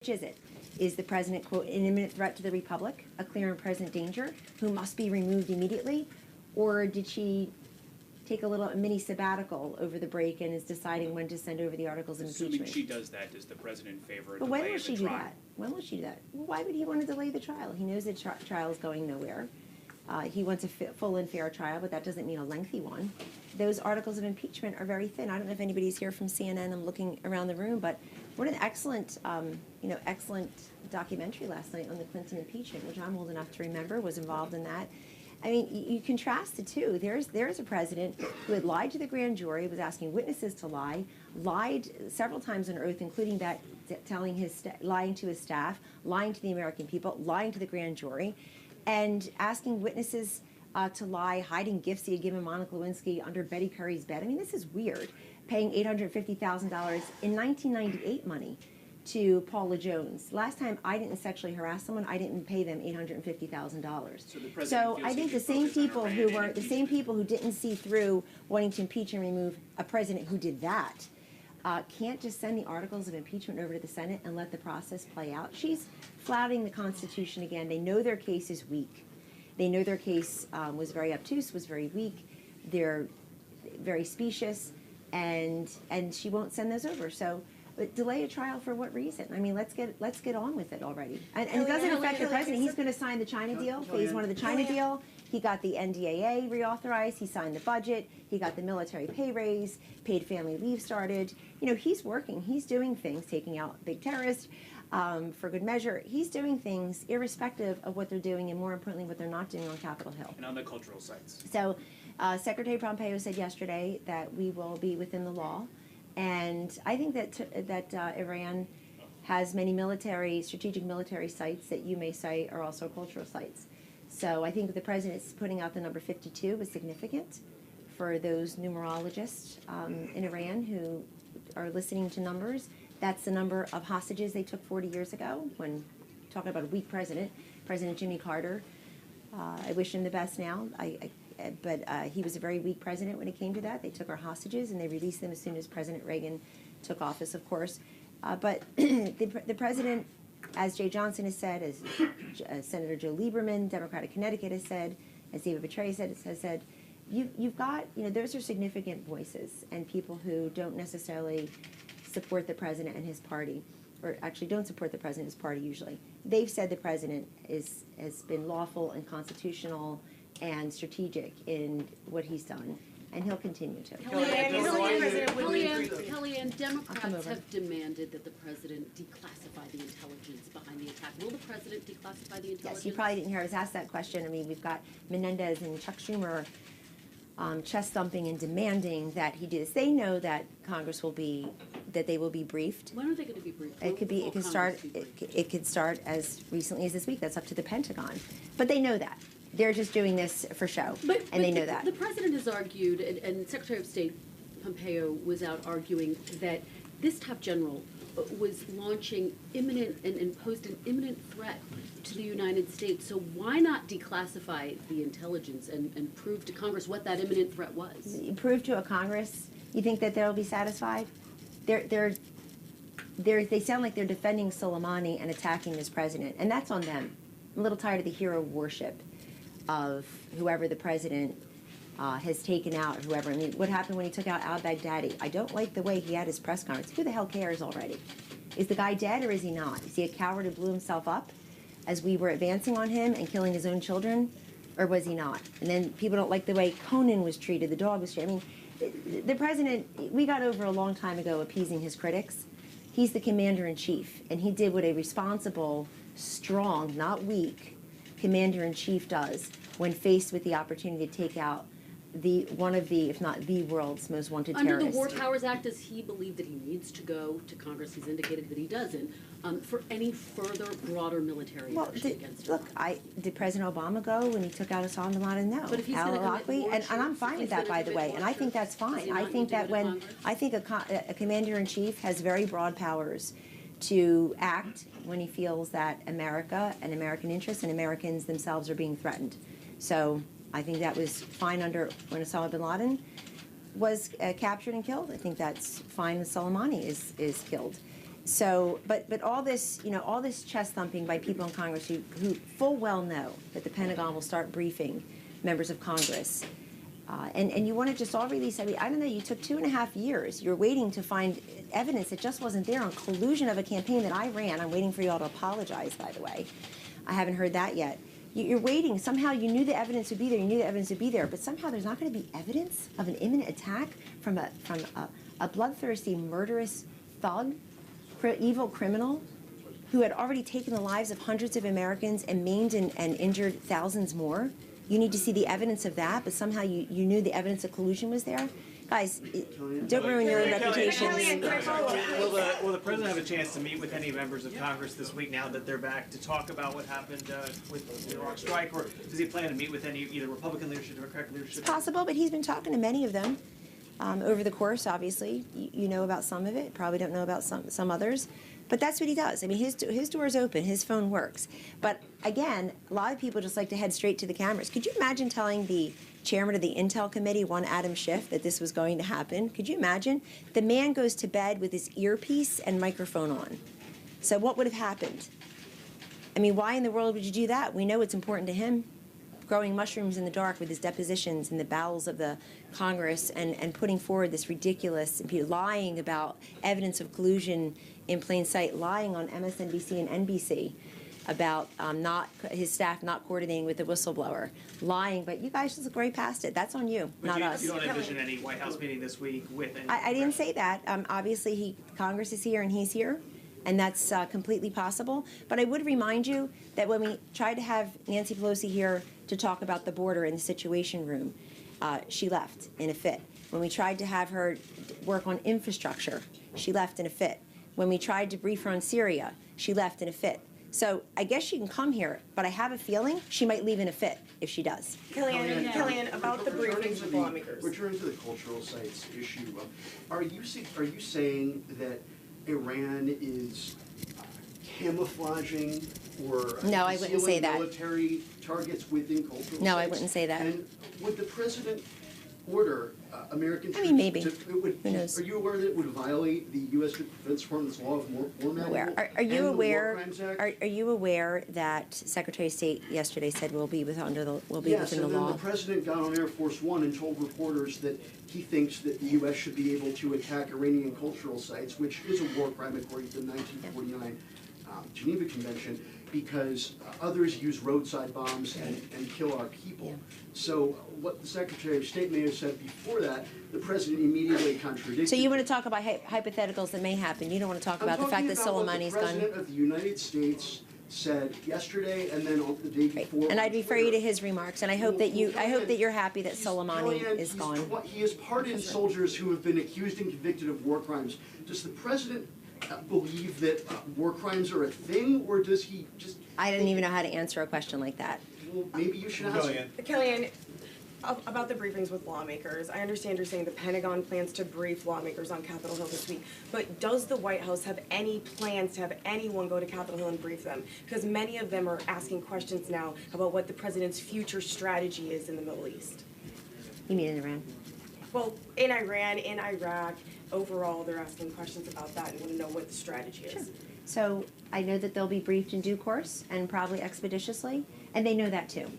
is it? Is the president, quote, an imminent threat to the republic, a clear and present danger, who must be removed immediately? Or did she take a little mini sabbatical over the break and is deciding when to send over the articles of impeachment? Assuming she does that, does the president favor a But delay when will of the she do trial? that? When will she do that? Well, why would he want to delay the trial? He knows the trial is going nowhere. He wants a full and fair trial, but that doesn't mean a lengthy one. Those articles of impeachment are very thin. I don't know if anybody's here from CNN. I'm looking around the room, but what an excellent, excellent documentary last night on the Clinton impeachment, which I'm old enough to remember, was involved in that. I mean, you contrast the two. There's a president who had lied to the grand jury, was asking witnesses to lie, lied several times on oath, including that lying to his staff, lying to the American people, lying to the grand jury, and asking witnesses to lie, hiding gifts he had given Monica Lewinsky under Betty Curry's bed. I mean, this is weird. Paying $850,000 in 1998 money to Paula Jones. Last time I didn't sexually harass someone, I didn't pay them $850,000. So I think the same people who didn't see through wanting to impeach and remove a president who did that can't just send the articles of impeachment over to the Senate and let the process play out. She's flouting the Constitution again. They know their case is weak. They know their case was very obtuse, was very weak. They're very specious, and she won't send those over. So, but delay a trial for what reason? I mean, let's get on with it already. And it doesn't affect the president. He's going to sign the China deal, phase one of the China deal. He got the NDAA reauthorized. He signed the budget. He got the military pay raise. Paid family leave started. You know, he's working. He's doing things, taking out big terrorists for good measure. He's doing things irrespective of what they're doing, and more importantly, what they're not doing on Capitol Hill. And on the cultural sites. So, Secretary Pompeo said yesterday that we will be within the law. And I think that Iran has many strategic military sites that you may say are also cultural sites. So I think the president's putting out the number 52 was significant for those numerologists in Iran who are listening to numbers. That's the number of hostages they took 40 years ago when talking about a weak president, President Jimmy Carter. I wish him the best now. But he was a very weak president when it came to that. They took our hostages and they released them as soon as President Reagan took office, of course. But the president, as Jay Johnson has said, as Senator Joe Lieberman, Democratic Connecticut, has said, as David Petraeus has said, you've got, those are significant voices and people who don't necessarily support the president and his party, or actually don't support the president and his party usually. They've said the president has been lawful and constitutional and strategic in what he's done, and he'll continue to. Kellyanne, Democrats have demanded that the president declassify the intelligence behind the attack. Will the president declassify the intelligence? Yes, you probably didn't hear I was asked that question. I mean, we've got Menendez and Chuck Schumer chest thumping and demanding that he do this. They know that they will be briefed. When are they going to be briefed? It could start as recently as this week. That's up to the Pentagon. But they know that. They're just doing this for show, and they know that. The president has argued, and Secretary of State Pompeo was out arguing that this top general was launching imminent and posed an imminent threat to the United States. So why not declassify the intelligence and prove to Congress what that imminent threat was? Prove to a Congress? You think that they'll be satisfied? They sound like they're defending Soleimani and attacking this president, and that's on them. I'm a little tired of the hero worship of whoever the president has taken out, or whoever. I mean, what happened when he took out al-Baghdadi? I don't like the way he had his press conference. Who the hell cares already? Is the guy dead or is he not? Is he a coward who blew himself up as we were advancing on him and killing his own children, or was he not? And then people don't like the way Conan was treated, the dog was treated. I mean, the president, we got over a long time ago appeasing his critics. He's the commander-in-chief, and he did what a responsible, strong, not weak, commander-in-chief does when faced with the opportunity to take out one of the, if not the world's most wanted terrorists. Under the War Powers Act, does he believe that he needs to go to Congress? He's indicated that he doesn't, for any further broader military action against Iran. Look, did President Obama go when he took out Osama bin Laden? No. But if he's going to commit more and I'm fine with that, by the way, and I think that's fine. I think that a commander-in-chief has very broad powers to act when he feels that America and American interests and Americans themselves are being threatened. So I think that was fine when Osama bin Laden was captured and killed. I think that's fine when Soleimani is killed. So, but all this, all this chest thumping by people in Congress who full well know that the Pentagon will start briefing members of Congress. And you want to just all release, I don't know, you took 2.5 years. You're waiting to find evidence that just wasn't there on collusion of a campaign that I ran. I'm waiting for you all to apologize, by the way. I haven't heard that yet. You're waiting. Somehow you knew the evidence would be there. You knew the evidence would be there. But somehow there's not going to be evidence of an imminent attack from a bloodthirsty, murderous thug, evil criminal who had already taken the lives of hundreds of Americans and maimed and injured thousands more. You need to see the evidence of that, but somehow you knew the evidence of collusion was there. Guys, don't ruin your own reputations. Will the president have a chance to meet with any members of Congress this week now that they're back to talk about what happened with the Iraq strike, or does he plan to meet with any either Republican leadership or Democratic leadership? It's possible, but he's been talking to many of them over the course, obviously. You know about some of it, probably don't know about some others. But that's what he does. I mean, his door is open, his phone works. But again, a lot of people just like to head straight to the cameras. Could you imagine telling the chairman of the Intel Committee, one Adam Schiff, that this was going to happen? Could you imagine? The man goes to bed with his earpiece and microphone on. So what would have happened? I mean, why in the world would you do that? We know it's important to him. Growing mushrooms in the dark with his depositions in the bowels of the Congress and putting forward this ridiculous, lying about evidence of collusion in plain sight, lying on MSNBC and NBC about his staff not coordinating with the whistleblower, lying, but you guys just look right past it. That's on you, But not you, us. You don't envision any White House meeting this week with any... I didn't say that. Obviously, Congress is here and he's here, and that's completely possible. But I would remind you that when we tried to have Nancy Pelosi here to talk about the border in the Situation Room, she left in a fit. When we tried to have her work on infrastructure, she left in a fit. When we tried to brief her on Syria, she left in a fit. So I guess she can come here, but I have a feeling she might leave in a fit if she does. Kellyanne, about the briefings with lawmakers. Returning to the cultural sites issue, are you saying that Iran is camouflaging or No, I wouldn't say that. military targets within cultural sites? No, I wouldn't say that. And would the president order American troops? maybe. Who knows? Are you aware that it would violate the U.S. Defense Department's law of war manual? Are you and the War aware? Crimes Act? Are you aware that Secretary of State yesterday said we'll be within the Yes, within the and then law? the president got on Air Force One and told reporters that he thinks that the U.S. should be able to attack Iranian cultural sites, which is a war crime according to the 1949 Geneva Convention, because others use roadside bombs and kill our people. Yeah. So what the Secretary of State may have said before that, the president immediately contradicted. So you want to talk about hypotheticals that may happen. You don't want to talk about the fact that Soleimani's the gone. President of the United States said yesterday and then on the day before. And I'd on refer you to Twitter. his remarks, and I hope that you're happy that Soleimani Kellyanne, is gone. He has pardoned soldiers who have been accused and convicted of war crimes. Does the president believe that war crimes are a thing, or does he just... I didn't even know how to answer a question like that. Well, maybe you should ask him. Kellyanne, about the briefings with lawmakers, I understand you're saying the Pentagon plans to brief lawmakers on Capitol Hill this week, but does the White House have any plans to have anyone go to Capitol Hill and brief them? Because many of them are asking questions now about what the president's future strategy is in the Middle East. You mean in Iran? Well, in Iran, in Iraq, overall, they're asking questions about that and want to know what the strategy is. Sure. So I know that they'll be briefed in due course and probably expeditiously, and they know that too.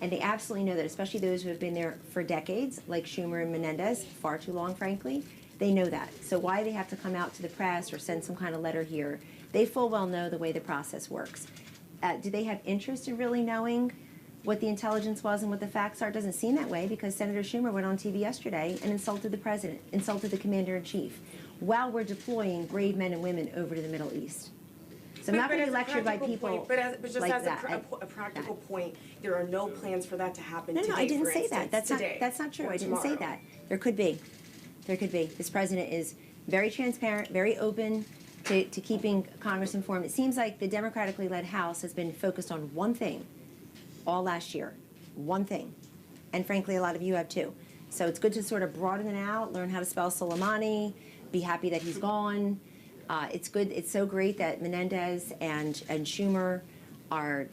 And they absolutely know that, especially those who have been there for decades, like Schumer and Menendez, far too long, frankly. They know that. So why they have to come out to the press or send some kind of letter here, they full well know the way the process works. Do they have interest in really knowing what the intelligence was and what the facts are? It doesn't seem that way, because Senator Schumer went on TV yesterday and insulted the president, insulted the commander-in-chief, while we're deploying brave men and women over to the Middle East. So I'm not going to be lectured by people but just like as that. a practical point, there are no plans for that to happen No, today, I didn't for say that. instance, That's not true. or I didn't say tomorrow. that. There could be. There could be. This president is very transparent, very open to keeping Congress informed. It seems like the democratically led House has been focused on one thing all last year. One thing. And frankly, a lot of you have too. So it's good to sort of broaden it out, learn how to spell Soleimani, be happy that he's gone. It's good. It's so great that Menendez and Schumer are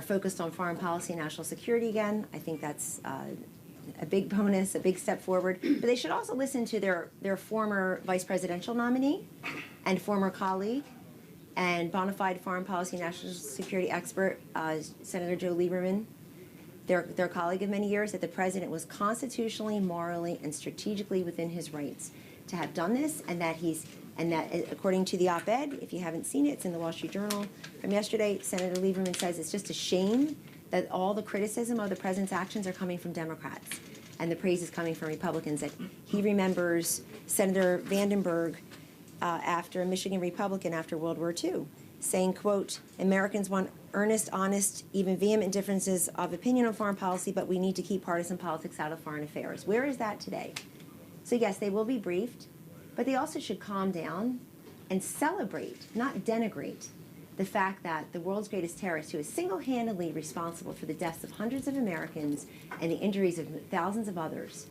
focused on foreign policy and national security again. I think that's a big bonus, a big step forward. But they should also listen to their former vice presidential nominee, and former colleague and bona fide foreign policy and national security expert, Senator Joe Lieberman, their colleague of many years, that the president was constitutionally, morally, and strategically within his rights to have done this, and that according to the op-ed, if you haven't seen it, it's in the Wall Street Journal from yesterday, Senator Lieberman says it's just a shame that all the criticism of the president's actions are coming from Democrats and the praise is coming from Republicans. That he remembers Senator Vandenberg, after a Michigan Republican after World War II, saying, quote, Americans want earnest, honest, even vehement differences of opinion on foreign policy, but we need to keep partisan politics out of foreign affairs. Where is that today? So yes, they will be briefed, but they also should calm down and celebrate, not denigrate, the fact that the world's greatest terrorist, who is single-handedly responsible for the deaths of hundreds of Americans and the injuries of thousands of others,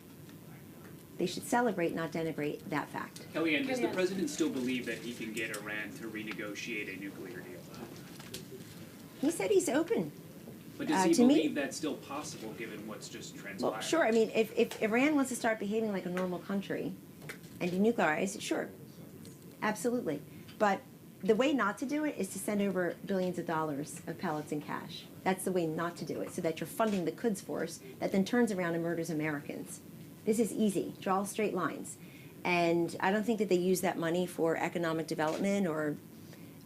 they should celebrate, not denigrate, that fact. Kellyanne, does the president still believe that he can get Iran to renegotiate a nuclear deal? He said he's open. But does he to me- believe that's still possible given what's just transpired? Well, sure. I mean, if Iran wants to start behaving like a normal country and denuclearize, sure, absolutely. But the way not to do it is to send over billions of dollars of pellets and cash. That's the way not to do it, so that you're funding the Quds Force that then turns around and murders Americans. This is easy. Draw straight lines. And I don't think that they use that money for economic development or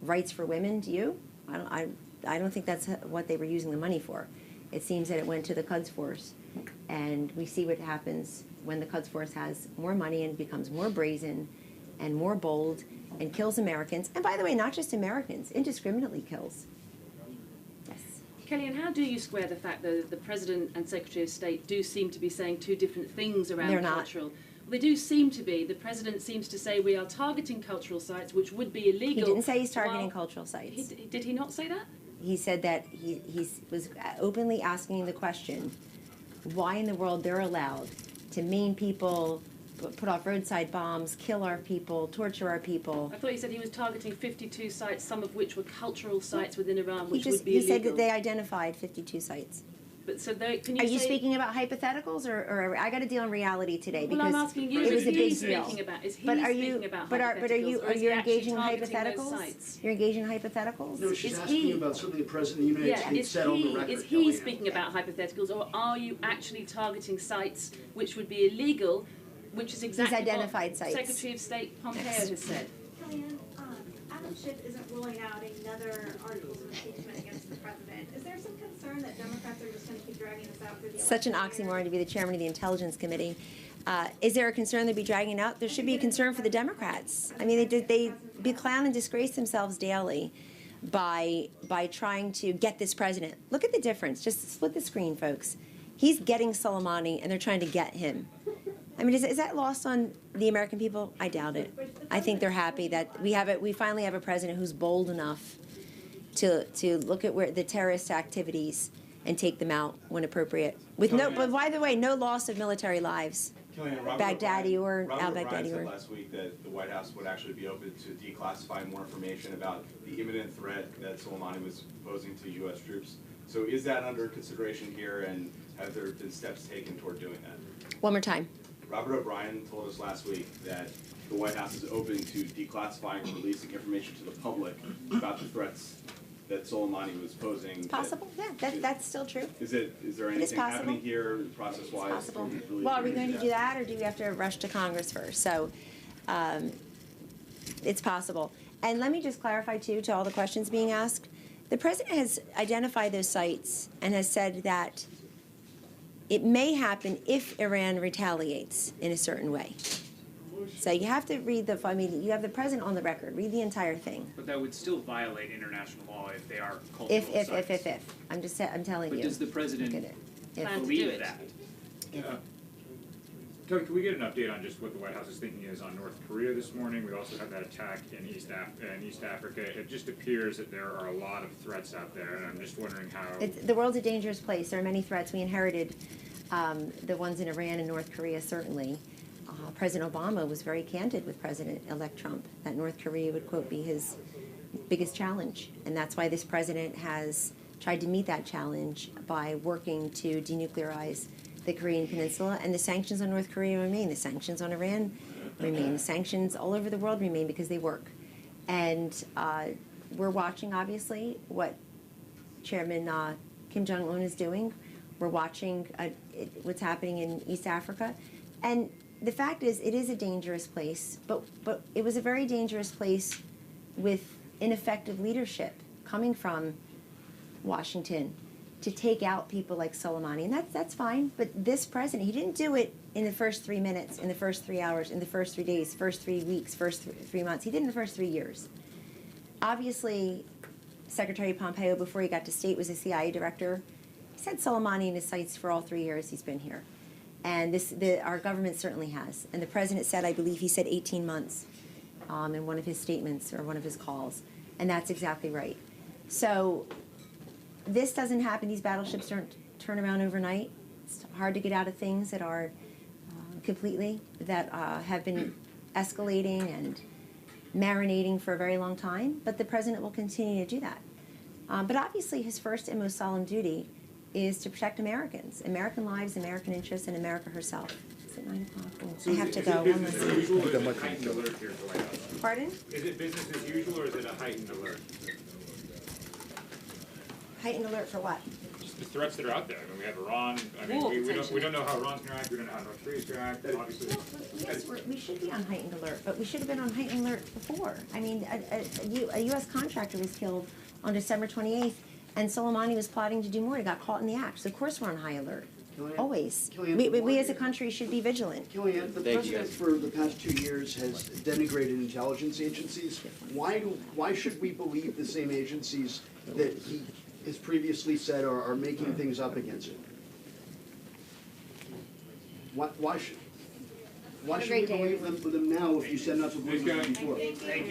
rights for women. Do you? I don't think that's what they were using the money for. It seems that it went to the Quds Force. And we see what happens when the Quds Force has more money and becomes more brazen and more bold and kills Americans. And by the way, not just Americans, indiscriminately kills. Yes. Kellyanne, how do you square the fact that the President and Secretary of State do seem to be saying two different things around They're not. cultural? Well, they do seem to be. The President seems to say we are targeting cultural sites, which would be illegal. He didn't say he's targeting while- cultural sites. Did he not say that? He said that he was openly asking the question, why in the world they're allowed to maim people, put off roadside bombs, kill our people, torture our people. I thought he said he was targeting 52 sites, some of which were cultural sites within Iran, which would be He illegal. said that they identified 52 sites. But so they, can Are you you say, speaking about hypotheticals, or I got to deal in reality today Well, because I'm asking you, it was is a he big deal. speaking about? Is he But speaking about but are hypotheticals, you or is he actually engaging in targeting those hypotheticals? sites? You're engaging in hypotheticals. No, she's Is asking he- about something the President of the United Yeah, States said on the record. is he Kellyanne. speaking about hypotheticals, or are you actually targeting sites which would be illegal, which is exactly identified what sites. Secretary of State Pompeo has said? Kellyanne, Adam Schiff isn't ruling out another articles of impeachment against the president. Is there some concern that Democrats are just going to keep dragging this out through the Such an election year? oxymoron to be the chairman of the Intelligence Committee. Is there a concern they'd be dragging it out? There should be a concern for the Democrats. I mean, they clown and disgrace themselves daily by trying to get this president. Look at the difference. Just split the screen, folks. He's getting Soleimani, and they're trying to get him. I mean, is that lost on the American people? I doubt it. I think they're happy that we finally have a president who's bold enough to look at where the terrorist activities and take them out when appropriate. But by the way, no loss of military lives. Kellyanne, Robert Baghdadi O'Brien- or al-Baghdadi Robert O'Brien or- said last week that the White House would actually be open to declassifying more information about the imminent threat that Soleimani was posing to U.S. troops. So is that under consideration here, and have there been steps taken toward doing that? One more time. Robert O'Brien told us last week that the White House is open to declassifying and releasing information to the public about the threats that Soleimani was posing. It's possible. Yeah, that's still true. Is there It is anything happening possible. here process-wise? It's possible. really Well, are we to going to do that, or do we have to rush to Congress first? So, it's possible. And let me just clarify, too, to all the questions being asked. The president has identified those sites and has said that it may happen if Iran retaliates in a certain way. So you have to read you have the president on the record. Read the entire thing. But that would still violate international law if they are cultural If. sites. I'm telling But you. does the president Look at it. If. Plan to do believe it. that? Kelly, can we get an update on just what the White House is thinking is on North Korea this morning? We also had that attack in East Africa. It just appears that there are a lot of threats out there, and I'm just wondering how. The world's a dangerous place. There are many threats. We inherited the ones in Iran and North Korea, certainly. President Obama was very candid with President-elect Trump that North Korea would, quote, be his biggest challenge. And that's why this president has tried to meet that challenge by working to denuclearize the Korean Peninsula. And the sanctions on North Korea remain. The sanctions on Iran remain. The sanctions all over the world remain because they work. And we're watching, obviously, what Chairman Kim Jong-un is doing. We're watching what's happening in East Africa. And the fact is, it is a dangerous place, but it was a very dangerous place with ineffective leadership coming from Washington to take out people like Soleimani. And that's fine, but this president, he didn't do it in the first 3 minutes, in the first 3 hours, in the first 3 days, first 3 weeks, first 3 months. He did it in the first 3 years. Obviously, Secretary Pompeo, before he got to state, was a CIA director. He's had Soleimani in his sights for all 3 years he's been here. And our government certainly has. And the president said, I believe he said 18 months in one of his statements or one of his calls. And that's exactly right. So this doesn't happen. These battleships don't turn around overnight. It's hard to get out of things that are that have been escalating and marinating for a very long time. But the president will continue to do that. But obviously his first and most solemn duty is to protect Americans, American lives, American interests, and America herself. Is it 9 o'clock? I have to go. Is it business as usual or is it a heightened alert here at the White House? Pardon? Is it business as usual or is it a heightened alert? Heightened alert for what? Just the threats that are out there. I mean, we have Iran. I mean, War, we don't potentially. Yes, we should be on heightened alert, but we should have been on heightened alert before. I mean, a U.S. contractor was killed on December 28th, and Soleimani was plotting to do more. He got caught in the act. So of course we're on high alert. Kellyanne? Always. Kellyanne, We as a country should be vigilant. Kellyanne, the president for the past 2 years has denigrated intelligence agencies. Why should we believe the same agencies that he has previously said are making things up against him? Why should we believe them now if you said not to believe them before?